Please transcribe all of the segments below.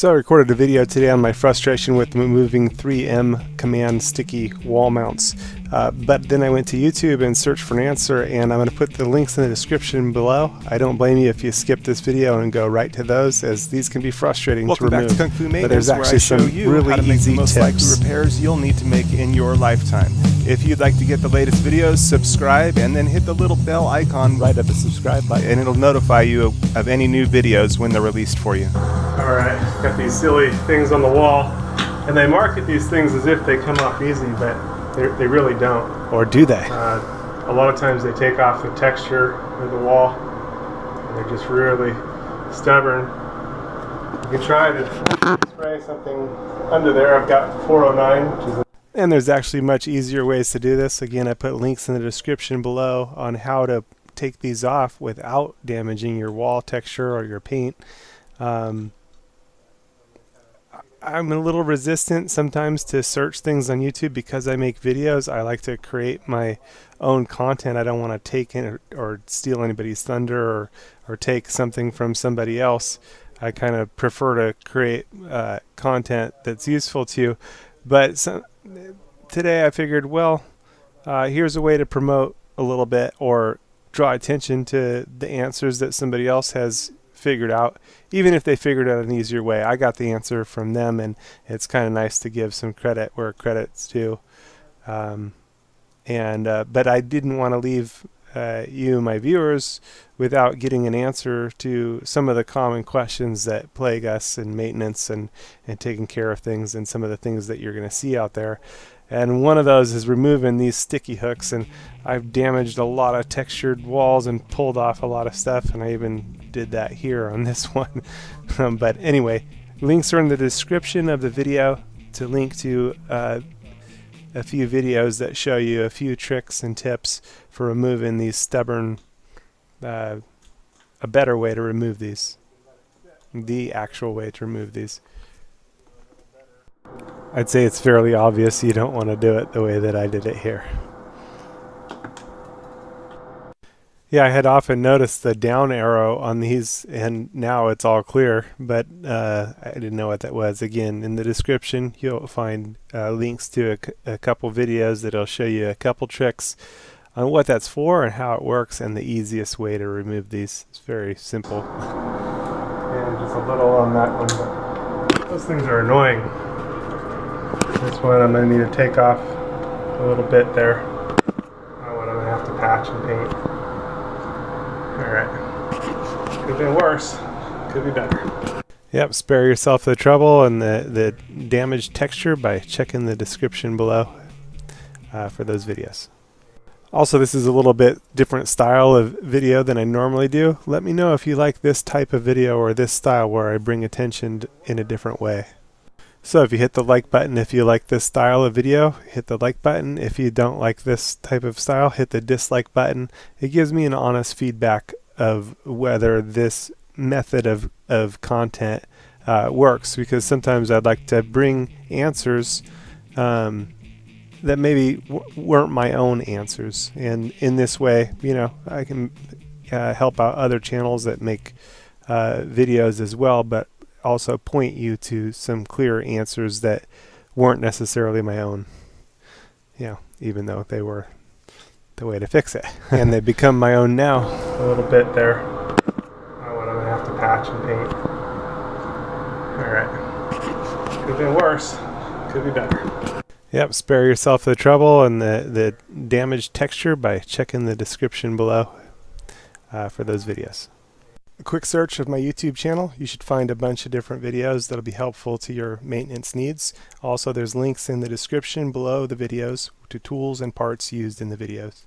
So I recorded a video today on my frustration with removing 3M command sticky wall mounts. But then I went to YouTube and searched for an answer, and I'm going to put the links in the description below. I don't blame you if you skip this video and go right to those, as these can be frustrating to remove. Welcome back to Kung Fu Maintenance, but there's actually some really how to make easy the most tips. likely repairs you'll need to make in your lifetime. If you'd like to get the latest videos, subscribe and then hit the little bell icon right at the subscribe button, and it'll notify you of any new videos when they're released for you. Alright, got these silly things on the wall, and they market these things as if they come off easy, but they really don't. Or do they? A lot of times they take off the texture of the wall, and they're just really stubborn. You can try to spray something under there. I've got 409, which is and there's actually much easier ways to do this. Again, I put links in the description below on how to take these off without damaging your wall texture or your paint. I'm a little resistant sometimes to search things on YouTube because I make videos. I like to create my own content. I don't want to take in or steal anybody's thunder or take something from somebody else. I kind of prefer to create content that's useful to you. But today I figured, well, here's a way to promote a little bit or draw attention to the answers that somebody else has figured out, even if they figured out an easier way. I got the answer from them, and it's kind of nice to give some credit where credit's due. But I didn't want to leave you, my viewers, without getting an answer to some of the common questions that plague us in maintenance and taking care of things, and some of the things that you're going to see out there. And one of those is removing these sticky hooks, and I've damaged a lot of textured walls and pulled off a lot of stuff, and I even did that here on this one. But anyway, links are in the description of the video to link to a few videos that show you a few tricks and tips for removing these stubborn, a better way to remove these, the actual way to remove these. I'd say it's fairly obvious you don't want to do it the way that I did it here. Yeah, I had often noticed the down arrow on these, and now it's all clear, but I didn't know what that was. Again, in the description you'll find links to a couple videos that'll show you a couple tricks on what that's for and how it works, and the easiest way to remove these. It's very simple. And just a little on that one, but those things are annoying. This one I'm going to need to take off a little bit there. That one I'm going to have to patch and paint. Alright. Could have been worse. Could be better. Yep, spare yourself the trouble and the damaged texture by checking the description below for those videos. Also, this is a little bit different style of video than I normally do. Let me know if you like this type of video or this style where I bring attention in a different way. So if you hit the like button if you like this style of video, hit the like button. If you don't like this type of style, hit the dislike button. It gives me an honest feedback of whether this method of content works, because sometimes I'd like to bring answers that maybe weren't my own answers, and in this way, you know, I can help out other channels that make videos as well, but also point you to some clear answers that weren't necessarily my own, you know, even though they were the way to fix it. And they become my own now. A little bit there. That one I'm going to have to patch and paint. Alright. Could have been worse. Could be better. Yep, spare yourself the trouble and the damaged texture by checking the description below for those videos. A quick search of my YouTube channel, you should find a bunch of different videos that'll be helpful to your maintenance needs. Also, there's links in the description below the videos to tools and parts used in the videos.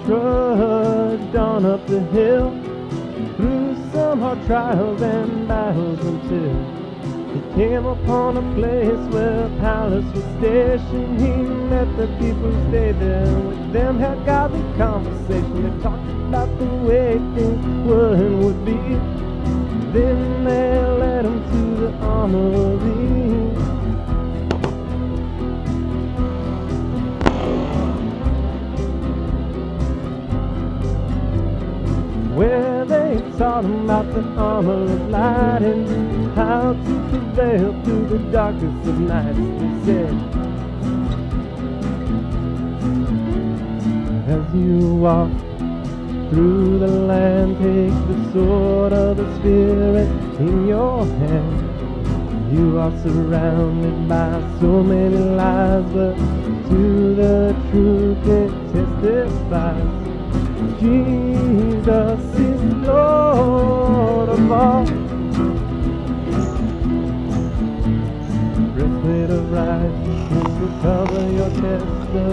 Trudged on up the hill through some hard trials and battles until he came upon a place where Pallas was stationed. He met the people who stayed there, with them had godly conversation. They talked about the way things were and would be. Then they led him to the armory, where they taught him about the armor of light and how to prevail through the darkest of nights. He said, as you walk through the land, take the sword of the Spirit in your hand. You are surrounded by so many lies, but to the truth it testifies. Jesus is Lord of all. Breastplate of righteousness will cover your chest. The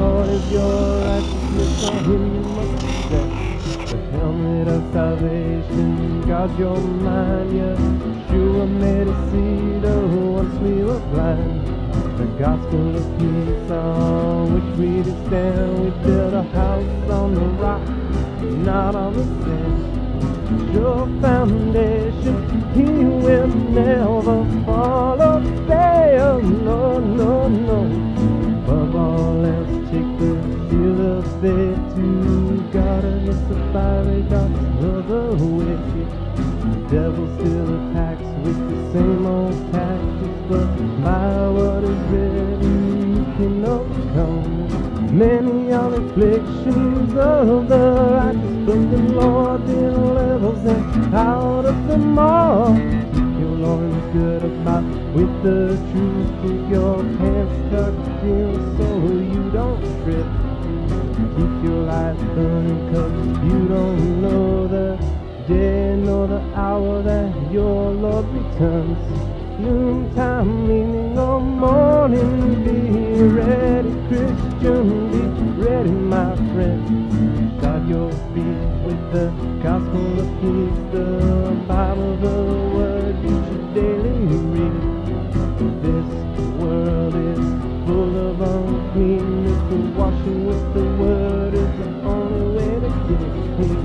Lord is your righteousness, on him you must possess. The helmet of salvation guards your mind. Yeshua made us see, though once we were blind. The gospel of peace on which we do stand. We build a house on the rock, not on the sand. Your foundation, he will never fall or fail. No, no, no. Above all else, take the seal of faith to God against the fiery darts of the wicked. The devil still attacks with the same old tactics, but by what is written you can overcome. Many are the afflictions of the righteous, but the Lord delivers them out of them all. Your Lord is good about with the truth. Keep your pants tucked in so you don't trip. Keep your light burning, 'cause you don't know the day nor the hour that your Lord returns. Noontime, evening or morning, be ready, Christian, be ready, my friend. Start your feet with the gospel of peace, the Bible, the word you should daily read. This world is full of uncleanness, the washing with the word is the only way to get clean.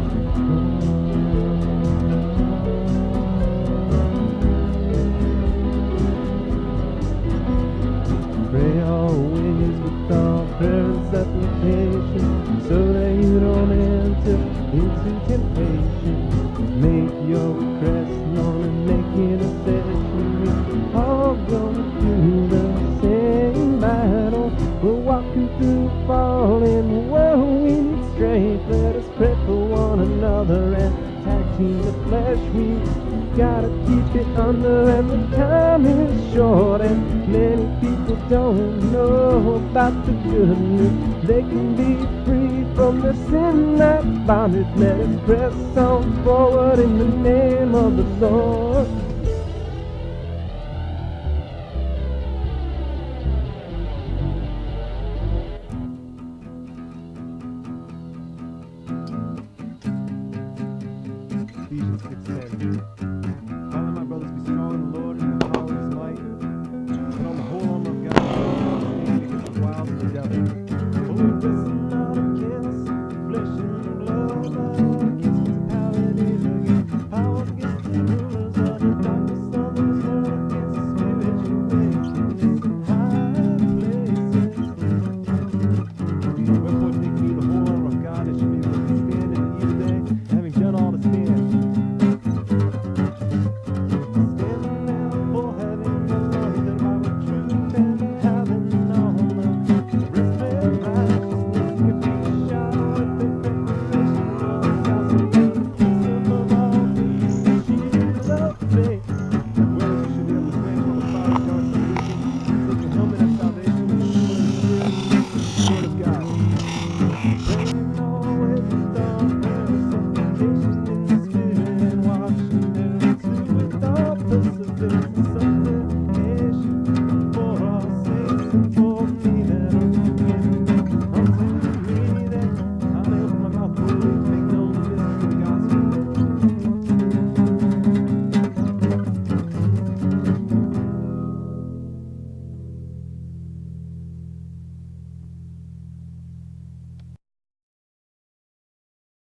Pray always with all prayer and supplication, so that you don't enter into temptation. Make your request known and make it a session. We're all gonna do the same battle. We're walking through falling world, we need strength. Let us pray for one another and tag team the flesh. We gotta keep it under, and the time is short, and many people don't know about the good news. They can be free from the sin that bondage. Let us press on forward in the name of the Lord. Ephesians 6:10.